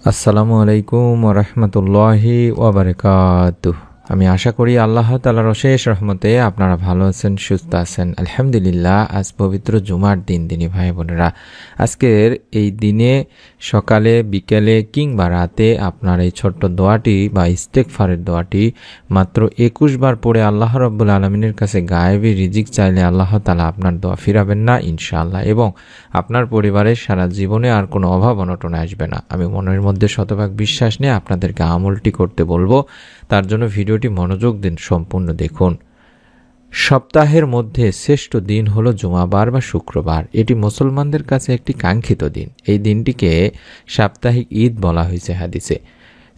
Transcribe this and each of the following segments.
আসসালামু আলাইকুম ওয়া রাহমাতুল্লাহি ওয়া বারাকাতুহু। আমি আশা করি আল্লাহ তাআলার অশেষ রহমতে আপনারা ভালো আছেন, সুস্থ আছেন। আলহামদুলিল্লাহ। আজ পবিত্র জুমার দিন। দিনী ভাই বোনেরা, আজকের এই দিনে সকালে, বিকেলে কিংবা রাতে আপনার এই ছোট্ট দোয়াটি বা ইস্তেগফারের দোয়াটি মাত্র 21 বার পড়ে আল্লাহ রাব্বুল আলামিনের কাছে গায়েবী রিজিক চাইলে আল্লাহ তাআলা আপনার দোয়া ফিরাবেন না ইনশাআল্লাহ, এবং আপনার পরিবারের সারা জীবনে আর কোনো অভাব অনটন আসবে না। আমি মনের মধ্যে শতভাগ বিশ্বাস নিয়ে আপনাদেরকে আমলটি করতে বলবো। তার জন্য ভিডিওটি মনোযোগ দিন, সম্পূর্ণ দেখুন। সপ্তাহের মধ্যে শ্রেষ্ঠ দিন হলো জুমাবার বা শুক্রবার। এটি মুসলমানদের কাছে একটি কাঙ্ক্ষিত দিন। এই দিনটিকে সাপ্তাহিক ঈদ বলা হয়েছে হাদিসে।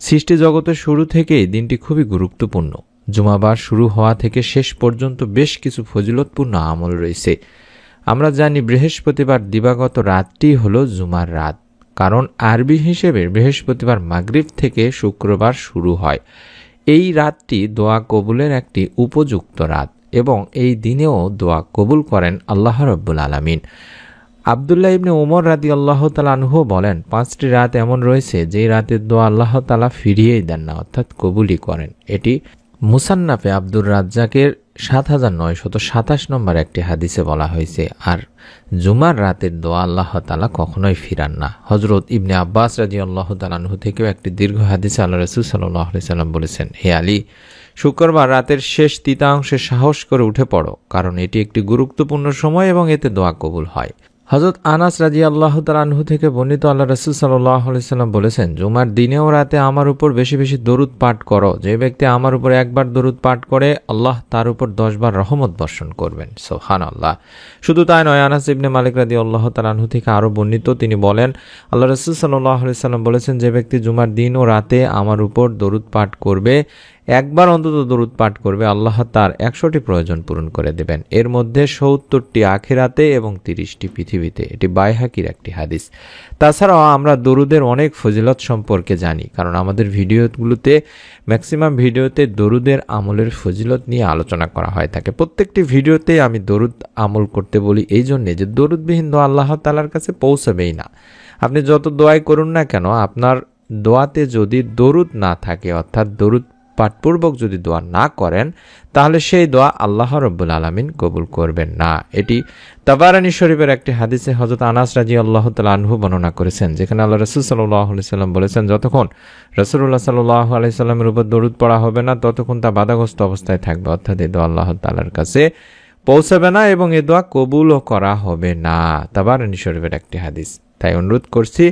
সৃষ্টি জগতের শুরু থেকেই দিনটি খুবই গুরুত্বপূর্ণ। জুমাবার শুরু হওয়া থেকে শেষ পর্যন্ত বেশ কিছু ফজিলতপূর্ণ আমল রয়েছে। আমরা জানি বৃহস্পতিবার দিবাগত রাতটি হলো জুমার রাত, কারণ আরবি হিসেবে বৃহস্পতিবার মাগরিব থেকে শুক্রবার শুরু হয়। এই রাতটি দোয়া কবুলের একটি উপযুক্ত রাত, এবং এই দিনেও দোয়া কবুল করেন আল্লাহ রাব্বুল আলামিন। আব্দুল্লাহ ইবনে ওমর রাদিয়াল্লাহু তাআলা আনহু বলেন, 5টি রাত এমন রয়েছে যেই রাতের দোয়া আল্লাহ তাআলা ফিরিয়েই দেন না, অর্থাৎ কবুলই করেন। এটি মুসান্নাফে আব্দুর রাজ্জাকের 7927 নম্বর একটি হাদিসে বলা হয়েছে। আর জুমার রাতের দোয়া আল্লাহ তাআলা কখনোই ফিরান না। হযরত ইবনে আব্বাস রাদিয়াল্লাহু তাআলা আনহু থেকেও একটি দীর্ঘ হাদিসে আল্লাহ রাসূল সাল্লাল্লাহু আলাইহি সাল্লাম বলেছেন, হে আলী, শুক্রবার রাতের শেষ তৃতীয়াংশে সাহস করে উঠে পড়ো, কারণ এটি একটি গুরুত্বপূর্ণ সময় এবং এতে দোয়া কবুল হয়। হযরত আনাস রাদিয়াল্লাহু তাআলা আনহু থেকে বর্ণিত, আল্লাহ রাসূল সাল্লাল্লাহু আলাইহি সাল্লাম বলেছেন, জুমার দিনে ও রাতে আমার উপর বেশি বেশি দরুদ পাঠ করো। যে ব্যক্তি আমার উপর একবার দরুদ পাঠ করে, আল্লাহ তার উপর 10 বার রহমত বর্ষণ করবেন। সুবহানাল্লাহ। শুধু তাই নয়, আনাস ইবনে মালিক রাদিয়াল্লাহু তাআলা আনহু থেকে আরও বর্ণিত, তিনি বলেন, আল্লাহ রাসূল সাল্লাল্লাহু আলাইহি সাল্লাম বলেছেন, যে ব্যক্তি জুমার দিন ও রাতে আমার উপর দরুদ পাঠ করবে, একবার অন্তত দরুদ পাঠ করবে, আল্লাহ তার 100টি প্রয়োজন পূরণ করে দেবেন। এর মধ্যে 70টি আখিরাতে এবং 30টি পৃথিবীতে। এটি বাইহাকির একটি হাদিস। তাছাড়াও আমরা দরুদের অনেক ফজিলত সম্পর্কে জানি, কারণ আমাদের ভিডিওগুলোতে ম্যাক্সিমাম ভিডিওতে দরুদের আমলের ফজিলত নিয়ে আলোচনা করা হয় থাকে। প্রত্যেকটি ভিডিওতে আমি দরুদ আমল করতে বলি এই জন্যে যে দরুদবিহীন দোয়া আল্লাহ তাআলার কাছে পৌঁছাবেই না। আপনি যত দোয়াই করুন না কেন, আপনার দোয়াতে যদি দরুদ না থাকে, অর্থাৎ দরুদ পাঠপূর্বক যদি দোয়া না করেন, তাহলে সেই দোয়া আল্লাহ রাব্বুল আলামিন কবুল করবেন না। এটি তাবারানী শরীফের একটি হাদিসে হযরত আনাস রাদিয়াল্লাহু তাআলা আনহু বর্ণনা করেছেন, যেখানে আল্লাহ রাসূল সাল্লাল্লাহু আলাইহি সাল্লাম বলেছেন, যতক্ষণ রাসূলুল্লাহ সাল্লাল্লাহু আলাইহি সাল্লামের উপর দরুদ পড়া হবে না, ততক্ষণ তা বাধাগ্রস্ত অবস্থায় থাকবে, অর্থাৎ এই দোয়া আল্লাহ তাআলার কাছে পৌঁছাবে না এবং এই দোয়া কবুলও করা হবে না। তাবারানী শরীফের একটি হাদিস। তাই অনুরোধ করছি,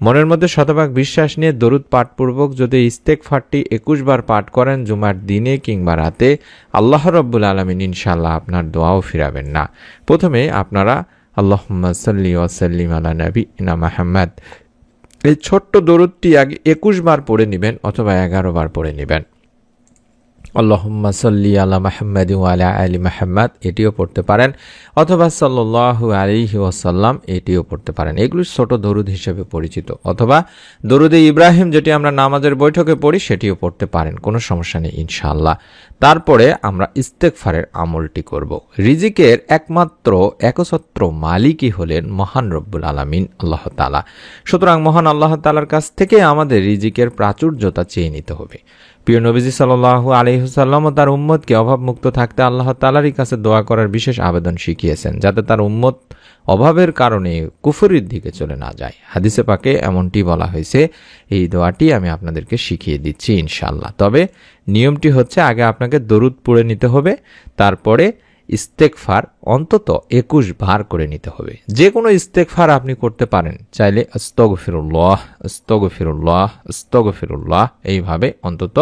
মনের মধ্যে শতভাগ বিশ্বাস নিয়ে দরুদ পাঠপূর্বক যদি ইস্তেগফারটি 21 বার পাঠ করেন জুমার দিনে কিংবা রাতে, আল্লাহ রাব্বুল আলামিন ইনশাআল্লাহ আপনার দোয়াও ফিরাবেন না। প্রথমে আপনারা আল্লাহুম্মা সাল্লি ওয়া সাল্লিম আলা নাবিয়িনা মুহাম্মদ, এই ছোট্ট দরুদটি আগে 21 বার পড়ে নেবেন অথবা 11 বার পড়ে নেবেন। আল্লাহুম্মা সাল্লি আলা মুহাম্মাদ ওয়া আলা আলি মুহাম্মাদ, এটিও পড়তে পারেন, অথবা সাল্লাল্লাহু আলাইহি ওয়াসাল্লাম, এটিও পড়তে পারেন। এগুলো ছোট দরুদ হিসেবে পরিচিত। অথবা দরুদে ইব্রাহিম, যেটি আমরা নামাজের বৈঠকে পড়ি, সেটিও পড়তে পারেন, কোনো সমস্যা নেই ইনশাআল্লাহ। তারপরে আমরা ইস্তেগফারের আমলটি করব। রিজিকের একমাত্র একছত্র মালিকই হলেন মহান রব্বুল আলামিন আল্লাহ তাআলা। সুতরাং মহান আল্লাহ তাআলার কাছ থেকে আমাদের রিজিকের প্রাচুর্যতা চেয়ে নিতে হবে। প্রিয় নবীজি সাল্লাল্লাহু আলাইহি ওয়াসাল্লাম তার উম্মতকে অভাবমুক্ত থাকতে আল্লাহ তাআলারই কাছে দোয়া করার বিশেষ আবেদন শিখিয়েছেন, যাতে তার উম্মত অভাবের কারণে কুফরির দিকে চলে না যায়। হাদিসে পাকে এমনটি বলা হয়েছে। এই দোয়াটি আমি আপনাদেরকে শিখিয়ে দিচ্ছি ইনশাআল্লাহ। তবে নিয়মটি হচ্ছে, আগে আপনাকে দরুদ পড়ে নিতে হবে, তারপরে ইস্তেগফার অন্তত 21 বার করে নিতে হবে। যে কোনো ইস্তেগফার আপনি করতে পারেন, চাইলে আস্তাগফিরুল্লাহ আস্তাগফিরুল্লাহ আস্তাগফিরুল্লাহ এইভাবে অন্তত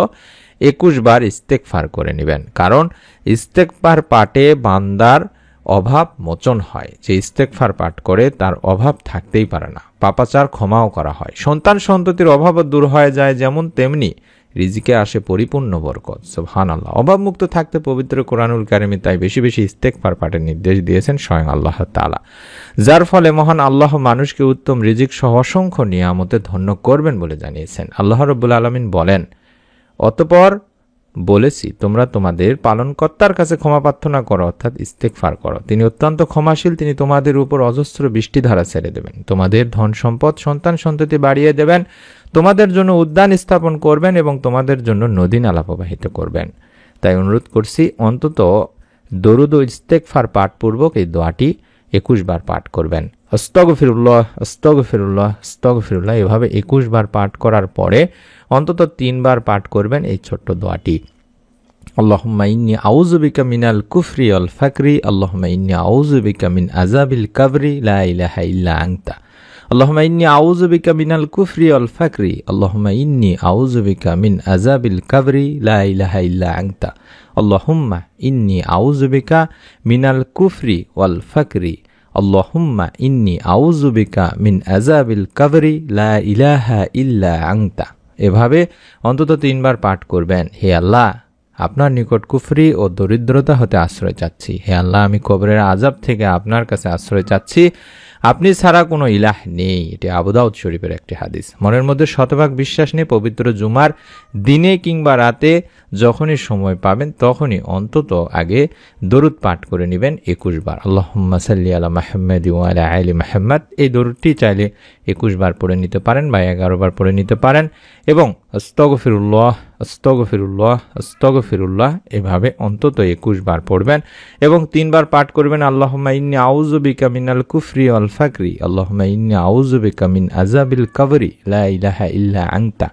21 বার ইস্তেগফার করে নেবেন। কারণ ইস্তেগফার পাঠে বান্দার অভাব মোচন হয়। যে ইস্তেগফার পাঠ করে তার অভাব থাকতেই পারে না, পাপাচার ক্ষমাও করা হয়, সন্তান সন্ততির অভাবও দূর হয়ে যায়, যেমন তেমনি রিজিকে আসে পরিপূর্ণ বরকত। সুবহানাল্লাহ। অভাবমুক্ত থাকতে পবিত্র কোরআনুল কারিমে তাই বেশি বেশি ইস্তেগফার পাঠের নির্দেশ দিয়েছেন স্বয়ং আল্লাহ তাআলা, যার ফলে মহান আল্লাহ মানুষকে উত্তম রিজিক সহ অসংখ্য নিয়ামতে ধন্য করবেন বলে জানিয়েছেন। আল্লাহ রাব্বুল আলামিন বলেন, অতঃপর বলেছি, তোমরা তোমাদের পালনকর্তার কাছে ক্ষমা প্রার্থনা করো, অর্থাৎ ইস্তেগফার করো। তিনি অত্যন্ত ক্ষমাশীল, তিনি তোমাদের উপর অজস্র বৃষ্টিধারা ছেড়ে দেবেন, তোমাদের ধন সম্পদ সন্তান সন্ততি বাড়িয়ে দেবেন, তোমাদের জন্য উদ্যান স্থাপন করবেন এবং তোমাদের জন্য নদী নালা প্রবাহিত করবেন। তাই অনুরোধ করছি অন্তত দরুদ ও ইস্তেগফার পাঠপূর্বক এই দোয়াটি 21 বার পাঠ করবেন। আস্তাগফিরুল্লাহ আস্তাগফিরুল্লাহ আস্তাগফিরুল্লাহ এভাবে 21 বার পাঠ করার পরে অন্তত 3 বার পাঠ করবেন এই ছোট্ট দোয়াটি। আল্লাহুম্মা ইন্নী আউযু বিকা মিনাল কুফরি ওয়াল ফাকরি, আল্লাহুম্মা ইন্নী আউযু বিকা মিন আযাবিল কাবরি, লা ইলাহা ইল্লা আনতা। আল্লাহুম্মা ইন্নী আউযু বিকা মিনাল কুফরি ওয়াল ফাকরি, আল্লাহুম্মা ইন্নী আউযু বিকা মিন আযাবিল কাবরি, লা ইলাহা ইল্লা আনতা। আল্লাহুম্মা ইন্নী আউযু বিকা মিনাল কুফরি ওয়াল ফাকরি, আল্লাহুম্মা ইন্নী আউযু বিকা মিন আযাবিল কাবরি, লা ইলাহা ইল্লা আনতা। এভাবে অন্তত 3 বার পাঠ করবেন। হে আল্লাহ, আপনার নিকট কুফরি ও দরিদ্রতা হতে আশ্রয় চাচ্ছি। হে আল্লাহ, আমি কবরের আযাব থেকে আপনার কাছে আশ্রয় চাচ্ছি। আপনি ছাড়া কোনো ইলাহ নেই। এটি আবু দাউদ শরীফের একটি হাদিস। মনের মধ্যে শতভাগ বিশ্বাস নিয়ে পবিত্র জুমার দিনে কিংবা রাতে যখনই সময় পাবেন তখনই অন্তত আগে দরুদ পাঠ করে নেবেন 21 বার। আল্লাহুম্মা সাল্লি আলা মুহাম্মাদি ওয়া আলা আলি মুহাম্মাদ। এই দরুদটি চাইলে 21 বার পড়ে নিতে পারেন বা 11 বার পড়ে নিতে পারেন এবং আস্তাগফিরুল্লাহ আস্তাগফিরুল্লাহ আস্তাগফিরুল্লাহ এভাবে অন্তত 21 বার পড়বেন এবং 3 বার পাঠ করবেন আল্লাহুম্মা ইন্নী আউযু বিকা মিনাল কুফরি ওয়াল ফাকরি, আল্লাহুম্মা ইন্নী আউযু বিকা মিন আযাবিল কাবরি, লা ইলাহা ইল্লা আনতা।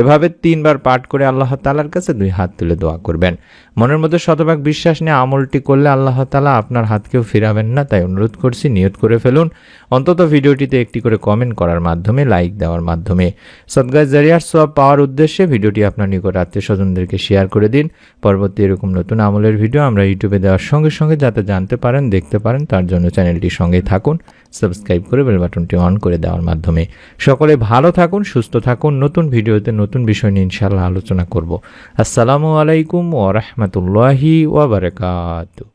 এভাবে 3 বার পাঠ করে আল্লাহ তাআলার কাছে 2 হাত তুলে দোয়া করবেন। মনের মধ্যে শতভাগ বিশ্বাস নিয়ে আমলটি করলে আল্লাহ তাআলা আপনার হাতকেও ফিরাবেন না। তাই অনুরোধ করছি নিয়ত করে ফেলুন। অন্তত ভিডিওটিতে একটি করে কমেন্ট করার মাধ্যমে, লাইক দেওয়ার মাধ্যমে সদকায়ে জারিয়ার সওয়াব পাওয়ার উদ্দেশ্যে ভিডিওটি আপনার নিকট আত্মীয়স্বজনদেরকে শেয়ার করে দিন। পরবর্তী এরকম নতুন আমলের ভিডিও আমরা ইউটিউবে দেওয়ার সঙ্গে সঙ্গে যাতে জানতে পারেন, দেখতে পারেন, তার জন্য চ্যানেলটির সঙ্গেই থাকুন। সাবস্ক্রাইব করে বেল বাটনটি অন করে দেওয়ার মাধ্যমে। সকলে ভালো থাকুন, সুস্থ থাকুন। নতুন ভিডিওতে নতুন বিষয় নিয়ে ইনশাআল্লাহ আলোচনা করব। আসসালামু আলাইকুম ওয়া রাহমাতুল্লাহি ওয়া বারাকাতুহু।